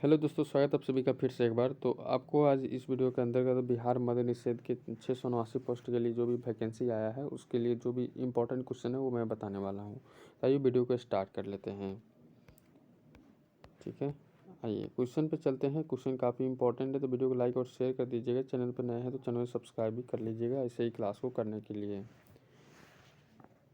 Hello दोस्तों, स्वागत आप सभी का फिर से एक बार। तो आपको आज इस वीडियो के अंतर्गत बिहार मद्य निषेध के 679 पोस्ट के लिए जो भी वैकेंसी आया है उसके लिए जो भी इम्पोर्टेंट क्वेश्चन है वो मैं बताने वाला हूँ। आइए वीडियो को स्टार्ट कर लेते हैं। ठीक है, आइए क्वेश्चन पे चलते हैं। क्वेश्चन काफ़ी इंपॉर्टेंट है तो वीडियो को लाइक और शेयर कर दीजिएगा। चैनल पर नए हैं तो चैनल को सब्सक्राइब भी कर लीजिएगा ऐसे ही क्लास को करने के लिए।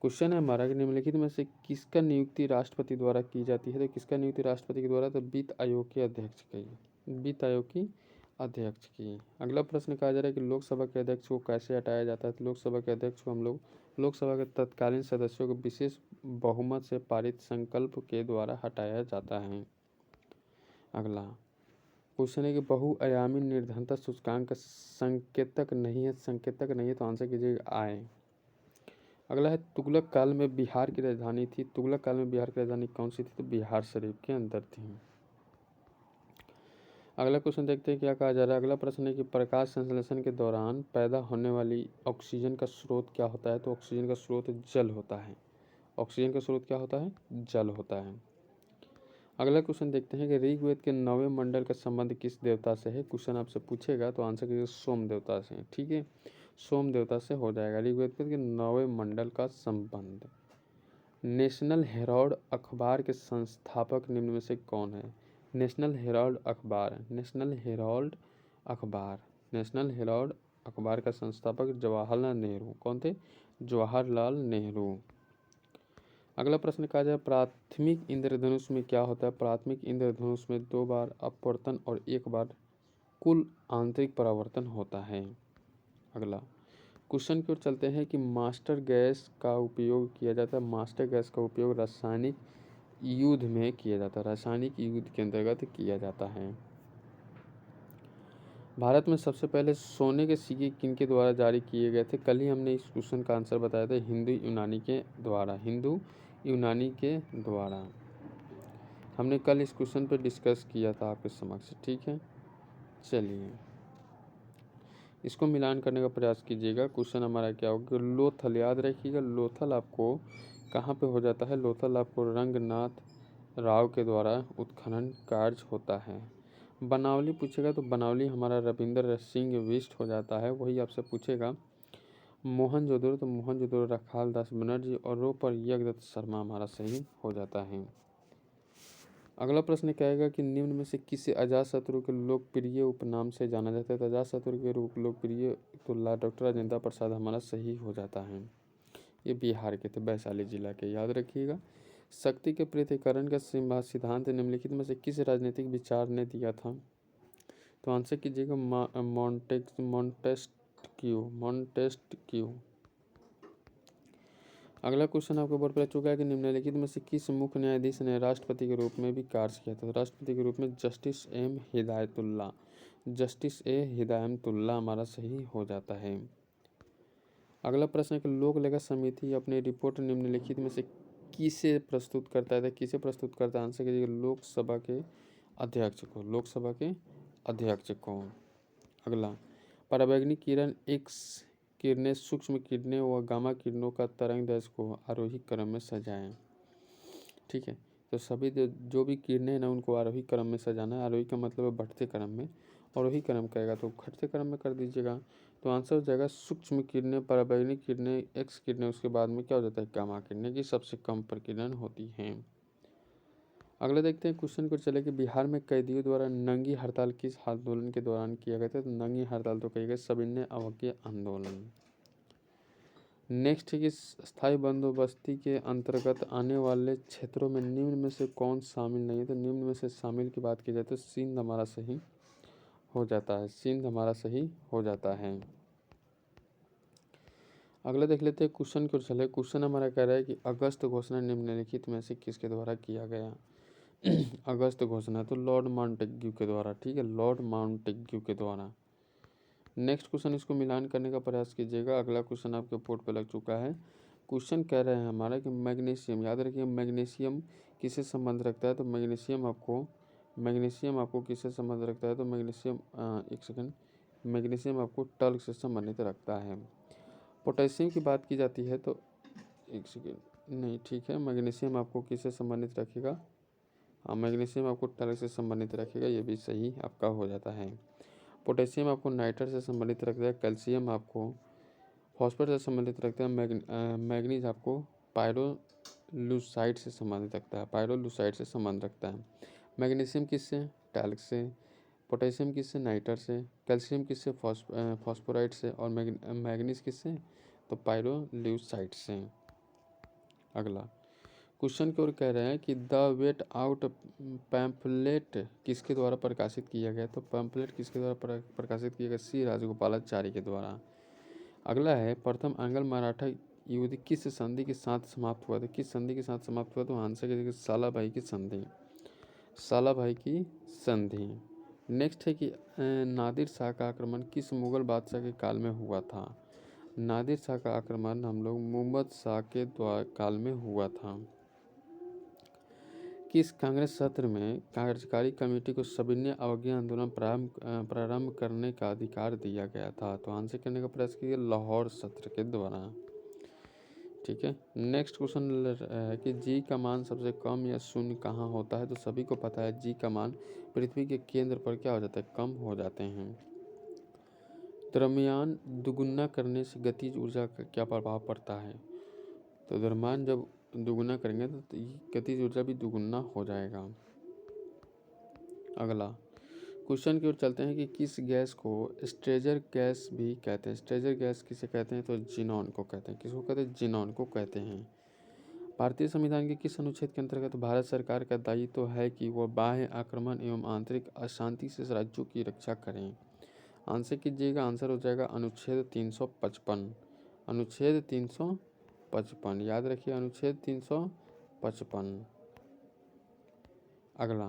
क्वेश्चन है हमारा कि निम्नलिखित में से किसका नियुक्ति राष्ट्रपति द्वारा की जाती है। तो किसका नियुक्ति राष्ट्रपति के द्वारा, तो वित्त आयोग के अध्यक्ष की, वित्त आयोग की अध्यक्ष की। अगला प्रश्न कहा जा रहा है कि लोकसभा के अध्यक्ष को कैसे हटाया जाता है। तो लोकसभा के अध्यक्ष को हम लोग लोकसभा के तत्कालीन सदस्यों को विशेष बहुमत से पारित संकल्प के द्वारा हटाया जाता है। अगला क्वेश्चन है कि बहुआयामी निर्धनता सूचकांक संकेतक नहीं है, संकेतक नहीं है तो आंसर कीजिएगा आय। अगला है तुगलक काल में बिहार की राजधानी थी। तुगलक काल में बिहार की राजधानी कौन सी थी, तो बिहार शरीफ के अंदर थी। अगला क्वेश्चन देखते हैं क्या कहा जा रहा है। अगला प्रश्न है कि प्रकाश संश्लेषण के दौरान पैदा होने वाली ऑक्सीजन का स्रोत क्या होता है। तो ऑक्सीजन का स्रोत जल होता है। ऑक्सीजन का स्रोत क्या होता है, जल होता है। अगला क्वेश्चन देखते हैं कि ऋग्वेद के 9वें मंडल का संबंध किस देवता से है। क्वेश्चन आपसे पूछेगा तो आंसर कीजिएगा सोम देवता से। ठीक है, सोम देवता से हो जाएगा ऋग्वेद के 9वें मंडल का संबंध। नेशनल हेराल्ड अखबार के संस्थापक निम्न में से कौन है। नेशनल हेराल्ड अखबार, नेशनल हेराल्ड अखबार, नेशनल हेराल्ड अखबार का संस्थापक जवाहरलाल नेहरू। कौन थे, जवाहरलाल नेहरू। अगला प्रश्न कहा जाए प्राथमिक इंद्रधनुष में क्या होता है। प्राथमिक इंद्रधनुष में 2 बार अपवर्तन और 1 बार कुल आंतरिक परावर्तन होता है। अगला क्वेश्चन की ओर चलते हैं कि मास्टर गैस का उपयोग किया जाता है। मास्टर गैस का उपयोग रासायनिक युद्ध में किया जाता है, रासायनिक युद्ध के अंतर्गत किया जाता है। भारत में सबसे पहले सोने के सिक्के किनके द्वारा जारी किए गए थे। कल ही हमने इस क्वेश्चन का आंसर बताया था, हिंदू यूनानी के द्वारा, हिंदू यूनानी के द्वारा। हमने कल इस क्वेश्चन पर डिस्कस किया था आपके समक्ष। ठीक है, चलिए इसको मिलान करने का प्रयास कीजिएगा। क्वेश्चन हमारा क्या होगा, लोथल याद रखिएगा। लोथल आपको कहाँ पे हो जाता है, लोथल आपको रंगनाथ राव के द्वारा उत्खनन कार्य होता है। बनावली पूछेगा तो बनावली हमारा रविंद्र सिंह बिष्ट हो जाता है, वही आपसे पूछेगा। मोहनजोदड़ो तो मोहनजोदड़ो रखाल दास बनर्जी और रो पर यज्ञदत्त शर्मा हमारा सही हो जाता है। अगला प्रश्न कहेगा कि निम्न में से किसे अजातशत्रु के लोकप्रिय उपनाम से जाना जाता है। तो अजातशत्रु के रूप लोकप्रिय तो डॉक्टर राजेंद्र प्रसाद हमारा सही हो जाता है। ये बिहार के थे, वैशाली जिला के, याद रखिएगा। शक्ति के पृथक्करण का सिद्धांत निम्नलिखित में से किस राजनीतिक विचार ने दिया था। तो आंसर कीजिएगा मॉन्टेस्क्यू। अगला क्वेश्चन आपको बोर्ड पर चुका है कि निम्नलिखित में से किस मुख्य न्यायाधीश ने राष्ट्रपति के रूप में भी कार्य किया था। राष्ट्रपति के रूप में justice M Hidayatullah, justice A Hidayatullah हमारा सही हो जाता है। अगला प्रश्न है कि लोक लेखा समिति अपनी रिपोर्ट निम्नलिखित में से किसे प्रस्तुत करता है। किसे प्रस्तुत करता है, आंसर कीजिए लोकसभा के अध्यक्ष को, लोकसभा के अध्यक्ष को। अगला पराबैंगनी किरण एक्स किरणें, सूक्ष्म किरणें व गामा किरणों का तरंग दैर्ध्य को आरोही क्रम में सजाएं। ठीक है, तो सभी जो भी किरणें हैं ना उनको आरोही क्रम में सजाना है। आरोही का मतलब है बढ़ते क्रम में, आरोही क्रम कहेगा तो घटते क्रम में कर दीजिएगा। तो आंसर हो जाएगा सूक्ष्म किरणें, पराबैंगनी किरणें, एक्स किरणें, उसके बाद में क्या हो जाता है गामा किरणें की सबसे कम प्रकीर्णन होती हैं। अगला देखते हैं क्वेश्चन को चले कि बिहार में कैदियों द्वारा नंगी हड़ताल किस आंदोलन के दौरान किया गया था। तो नंगी हड़ताल तो कही गई सविनय अवज्ञा आंदोलन। नेक्स्ट है कि स्थायी बंदोबस्ती के अंतर्गत आने वाले क्षेत्रों में निम्न में से कौन शामिल नहीं है। तो निम्न में से शामिल की बात की जाए तो सिंध हमारा सही हो जाता है, सिंध हमारा सही हो जाता है। अगला देख लेते हैं क्वेश्चन को चले। क्वेश्चन हमारा कह रहा है कि अगस्त घोषणा निम्नलिखित में से किसके द्वारा किया गया। अगस्त घोषणा तो लॉर्ड माउंटेग्यू के द्वारा। ठीक है, लॉर्ड माउंटेग्यू के द्वारा। नेक्स्ट क्वेश्चन इसको मिलान करने का प्रयास कीजिएगा। अगला क्वेश्चन आपके बोर्ड पे लग चुका है। क्वेश्चन कह रहे हैं हमारा कि मैग्नीशियम, याद रखिए मैग्नीशियम किससे संबंध रखता है। तो मैग्नीशियम आपको किससे संबंध रखता है। तो मैग्नीशियम एक सेकंड, मैग्नीशियम आपको टल्क से संबंधित रखता है। पोटेशियम की बात की जाती है तो एक सेकंड नहीं, ठीक है, मैग्नीशियम आपको किससे संबंधित रखेगा, मैग्नीशियम आपको टैलेंट से संबंधित रखेगा, ये भी सही आपका हो जाता है। पोटेशियम आपको नाइट्रेट से संबंधित रखता है। कैल्शियम आपको फॉस्फोरस से संबंधित रखता है। मैग्नीज आपको पायरोलुसाइड से संबंधित रखता है, पायरोलुसाइड से संबंध रखता है। मैग्नीशियम किससे? टैलेंट से। पोटेशियम किससे? नाइट्रेट से। कैल्शियम किससे? फॉस्फोराइड से। और मैग्नीज किससे? तो पायरोलुसाइड से। अगला क्वेश्चन की ओर कह रहे हैं कि द वेट आउट पैम्फलेट किसके द्वारा प्रकाशित किया गया? तो पैम्फलेट किसके द्वारा प्रकाशित किया गया? सी राजगोपालाचारी के द्वारा। अगला है प्रथम आंग्ल मराठा युद्ध किस संधि के साथ समाप्त हुआ था? किस संधि के साथ समाप्त हुआ? तो आंसर की सालाभाई की संधि, सालाभाई की संधि। नेक्स्ट है कि नादिर शाह का आक्रमण किस मुगल बादशाह के काल में हुआ था? नादिर शाह का आक्रमण हम लोग मुहम्मद शाह के काल में हुआ था। किस कांग्रेस सत्र में कार्यकारी कमेटी को सविनय अवज्ञा आंदोलन प्रारंभ करने का अधिकार दिया गया था? तो आंसर करने का प्रयास कीजिए लाहौर सत्र के द्वारा। ठीक है। नेक्स्ट क्वेश्चन है कि जी का मान सबसे कम या शून्य कहाँ होता है? तो सभी को पता है जी का मान पृथ्वी के केंद्र पर क्या हो जाता है? कम हो जाते हैं। द्रव्यमान दुगुना करने से गतिज ऊर्जा का क्या प्रभाव पड़ता है? तो द्रव्यमान जब दुगुना करेंगे तो गतिज ऊर्जा भी दुगुना हो जाएगा। अगला क्वेश्चन की ओर चलते हैं कि किस गैस को स्ट्रेजर गैस भी कहते हैं? स्ट्रेजर गैस किसे कहते हैं? तो जिनॉन को कहते हैं। किसको कहते हैं? जिनॉन को कहते हैं। भारतीय संविधान के किस अनुच्छेद के अंतर्गत भारत सरकार का दायित्व है कि वह बाह्य आक्रमण एवं आंतरिक अशांति से राज्यों की रक्षा करें? आंसर कीजिएगा, आंसर हो जाएगा अनुच्छेद 355। अनुच्छेद 355 याद रखिए, अनुच्छेद 355। अगला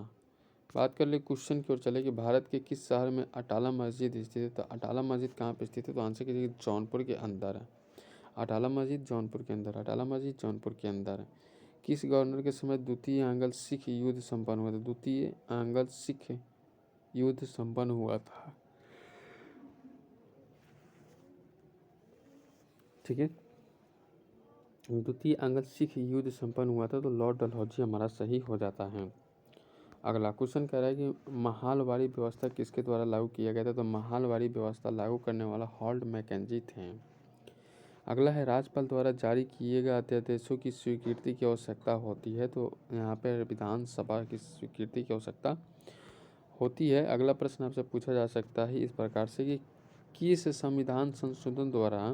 बात कर ले क्वेश्चन की ओर चले कि भारत के किस शहर में अटाला मस्जिद स्थित है? तो अटाला मस्जिद कहाँ पे स्थित है? तो आंसर कीजिए जौनपुर के अंदर। अटाला मस्जिद जौनपुर के अंदर, अटाला मस्जिद जौनपुर के अंदर। किस गवर्नर के समय द्वितीय आंग्ल सिख युद्ध संपन्न हुआ था? द्वितीय आंग्ल सिख युद्ध संपन्न हुआ था। ठीक है, द्वितीय आंग्ल सिख युद्ध संपन्न हुआ था, तो लॉर्ड डलहौजी हमारा सही हो जाता है। अगला क्वेश्चन कह रहा है कि महालवाड़ी व्यवस्था किसके द्वारा लागू किया गया था? तो महालवाड़ी व्यवस्था लागू करने वाला हॉल्ट मैकेंजी थे। अगला है राज्यपाल द्वारा जारी किए गए अध्यादेशों की स्वीकृति की आवश्यकता होती है? तो यहाँ पर विधानसभा की स्वीकृति की आवश्यकता होती है। अगला प्रश्न आपसे पूछा जा सकता है इस प्रकार से कि किस संविधान संशोधन द्वारा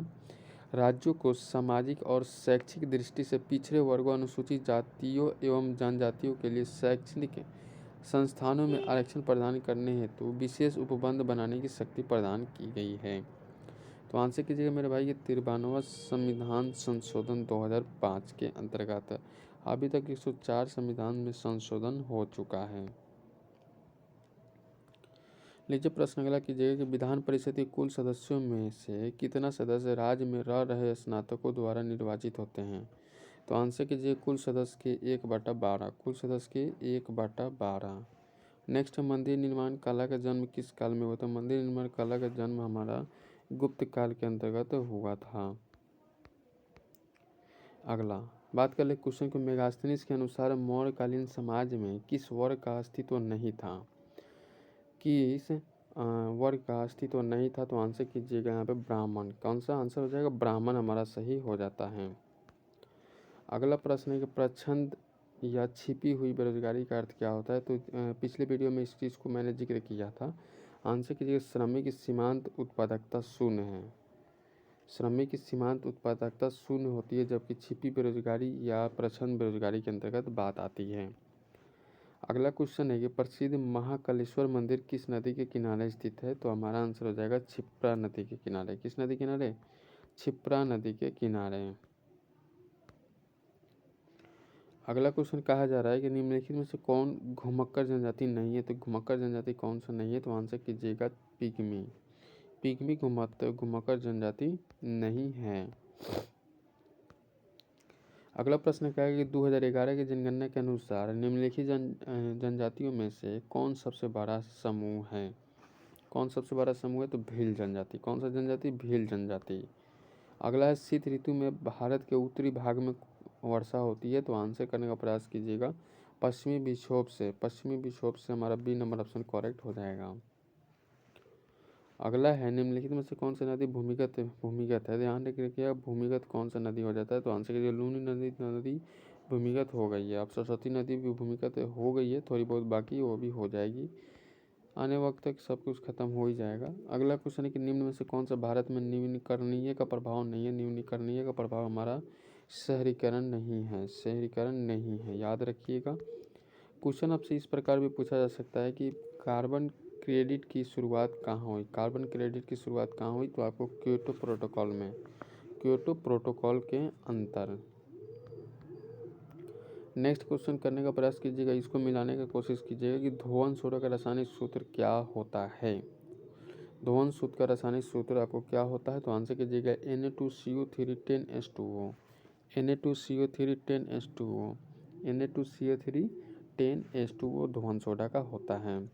राज्यों को सामाजिक और शैक्षिक दृष्टि से पिछड़े वर्गों, अनुसूचित जातियों एवं जनजातियों के लिए शैक्षणिक संस्थानों में आरक्षण प्रदान करने हेतु विशेष उपबंध बनाने की शक्ति प्रदान की गई है? तो आंसर कीजिएगा मेरे भाई, ये 53वां संविधान संशोधन 2005 के अंतर्गत। अभी तक 104 संविधान में संशोधन हो चुका है। लीजिए प्रश्न अगला कीजिएगा कि विधान परिषद के कुल सदस्यों में से कितना सदस्य राज्य में रह रहे स्नातकों द्वारा निर्वाचित होते हैं? तो आंसर कीजिए कुल सदस्य के 1/12, कुल सदस्य के 1/12। नेक्स्ट है मंदिर निर्माण कला का जन्म किस काल में हुआ था? मंदिर निर्माण कला का जन्म हमारा गुप्त काल के अंतर्गत हुआ था। अगला बात कर ले क्वेश्चन को मेगास्थनीज के अनुसार मौर्यकालीन समाज में किस वर्ग का अस्तित्व नहीं था? किस वर्ग का अस्तित्व नहीं था? तो आंसर कीजिएगा यहाँ पे ब्राह्मण। कौन सा आंसर हो जाएगा? ब्राह्मण हमारा सही हो जाता है। अगला प्रश्न है कि प्रच्छन्न या छिपी हुई बेरोजगारी का अर्थ क्या होता है? तो पिछले वीडियो में इस चीज़ को मैंने जिक्र किया था। आंसर कीजिएगा श्रमिक सीमांत उत्पादकता शून्य है। श्रमिक की सीमांत उत्पादकता शून्य होती है, जबकि छिपी बेरोजगारी या प्रच्छन्न बेरोजगारी के अंतर्गत बात आती है। अगला क्वेश्चन है कि प्रसिद्ध महाकालेश्वर मंदिर किस नदी के किनारे स्थित है? तो हमारा आंसर हो जाएगा क्षिप्रा नदी के किनारे। किस नदी के किनारे? क्षिप्रा नदी के किनारे। अगला क्वेश्चन कहा जा रहा है कि निम्नलिखित में से कौन घुमक्कर जनजाति नहीं है? तो घुमक्कर जनजाति कौन सा नहीं है? तो आंसर कीजिएगा पिग्मी। पिग्मी घुमक्कर जनजाति नहीं है। अगला प्रश्न क्या है कि 2011 की जनगणना के अनुसार निम्नलिखित जनजातियों में से कौन सबसे बड़ा समूह है? कौन सबसे बड़ा समूह है? तो भील जनजाति। कौन सा जनजाति? भील जनजाति। अगला है शीत ऋतु में भारत के उत्तरी भाग में वर्षा होती है? तो आंसर करने का प्रयास कीजिएगा पश्चिमी विक्षोभ से हमारा बी नंबर ऑप्शन करेक्ट हो जाएगा। अगला है निम्नलिखित में से कौन सी नदी भूमिगत है। ध्यान रखिएगा भूमिगत कौन सा नदी हो जाता है, तो आंसर कीजिए लूनी नदी भूमिगत हो गई है। अब सरस्वती नदी भी भूमिगत हो गई है, थोड़ी बहुत बाकी वो भी हो जाएगी, आने वक्त तक सब कुछ खत्म हो ही जाएगा। अगला क्वेश्चन है कि निम्न में से कौन सा भारत में न्यूनीकरणीय का प्रभाव नहीं है। न्यूनीकरणीय का प्रभाव हमारा शहरीकरण नहीं है, याद रखिएगा। क्वेश्चन आपसे इस प्रकार भी पूछा जा सकता है कि कार्बन क्रेडिट की शुरुआत कहाँ हुई। तो आपको क्योटो प्रोटोकॉल के अंतर। नेक्स्ट क्वेश्चन करने का प्रयास कीजिएगा, इसको मिलाने का कोशिश कीजिएगा कि धोवन सोडा का रासायनिक सूत्र क्या होता है। धोवन सूत्र का रासायनिक सूत्र आपको क्या होता है, तो आंसर कीजिएगा Na2CO3 10H2O धोवन सोडा का होता है।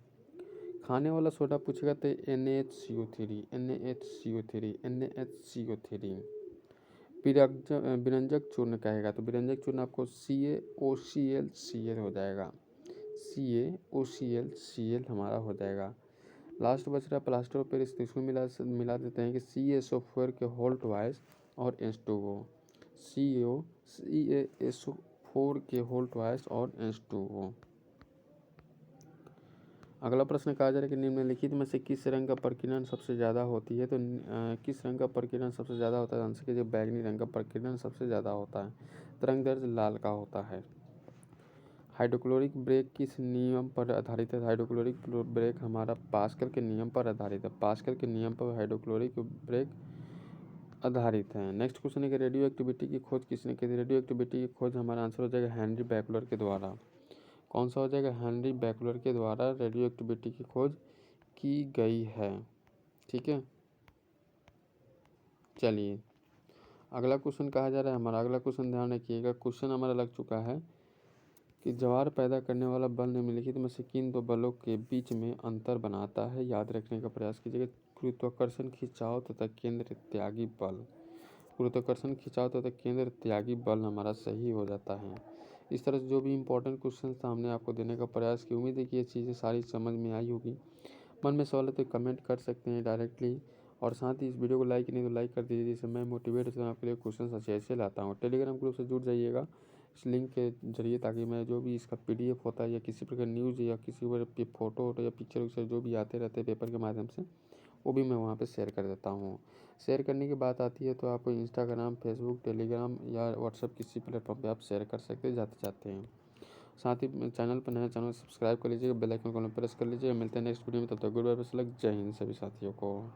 खाने वाला सोडा पूछेगा तो NaHCO3। विरंजक चूर्ण कहेगा तो विरंजक चूर्ण आपको CaOClCl हो जाएगा। CaOClCl हमारा हो जाएगा। लास्ट बच रहा प्लास्टर ऑफ पेरिस, इसको मिला देते हैं कि CaSO4 के होल ट्वाइस और H2O। CaSO4 के होल ट्वाइस और H2O। अगला प्रश्न कहा जा रहा है कि निम्नलिखित में से किस रंग का प्रकीर्णन सबसे ज़्यादा होती है। तो किस रंग का प्रकीर्णन सबसे ज़्यादा होता है, आंसर कीजिए बैगनी रंग का प्रकीर्णन सबसे ज़्यादा होता है। तरंगदैर्घ्य लाल का होता है। हाइड्रोक्लोरिक ब्रेक किस नियम पर आधारित है। हाइड्रोक्लोरिक ब्रेक हमारा पास्कल के नियम पर आधारित है। पास्कल के नियम पर हाइड्रोक्लोरिक ब्रेक आधारित है। नेक्स्ट क्वेश्चन है कि रेडियो एक्टिविटी की खोज किसने की थी। रेडियो एक्टिविटी की खोज हमारा आंसर हो जाएगा हेनरी बैकलर के द्वारा। कौन सा हो जाएगा, हेनरी बैकलर के द्वारा रेडियो एक्टिविटी की खोज की गई है। ठीक है, चलिए अगला क्वेश्चन कहा जा रहा है हमारा। अगला क्वेश्चन ध्यान रखिएगा, क्वेश्चन हमारा लग चुका है कि ज्वार पैदा करने वाला बल निम्नलिखित में से किन दो बलों के बीच में अंतर बनाता है। याद रखने का प्रयास कीजिएगा, गुरुत्वाकर्षण खिंचाव तथा केंद्र त्यागी बल। गुरुत्वाकर्षण खिंचाव तथा केंद्र त्यागी बल हमारा सही हो जाता है। इस तरह से जो भी इंपॉर्टेंट क्वेश्चन था हमने आपको देने का प्रयास किया। उम्मीद है कि ये चीज़ें सारी समझ में आई होगी। मन में सवाल है तो कमेंट कर सकते हैं डायरेक्टली, और साथ ही इस वीडियो को लाइक नहीं तो लाइक कर दीजिए, जिससे मैं मोटिवेट होता हूँ आपके लिए क्वेश्चन अच्छे ऐसे लाता हूँ। टेलीग्राम ग्रुप से जुड़ जाइएगा इस लिंक के जरिए, ताकि मैं जो भी इसका PDF होता है या किसी प्रकार न्यूज़ या किसी प्रकार फोटो या पिक्चर जो भी आते रहते हैं पेपर के माध्यम से, वो भी मैं वहाँ पे शेयर कर देता हूँ। शेयर करने की बात आती है तो आप इंस्टाग्राम, फेसबुक, टेलीग्राम या व्हाट्सएप किसी प्लेटफॉर्म पे आप शेयर कर सकते हैं जाते हैं। साथ ही चैनल पर नया चैनल सब्सक्राइब कर लीजिएगा, बेल आइकन को प्रेस कर लीजिएगा। मिलते हैं नेक्स्ट वीडियो में, तब तक गुड बाय, जय हिंद सभी साथियों को।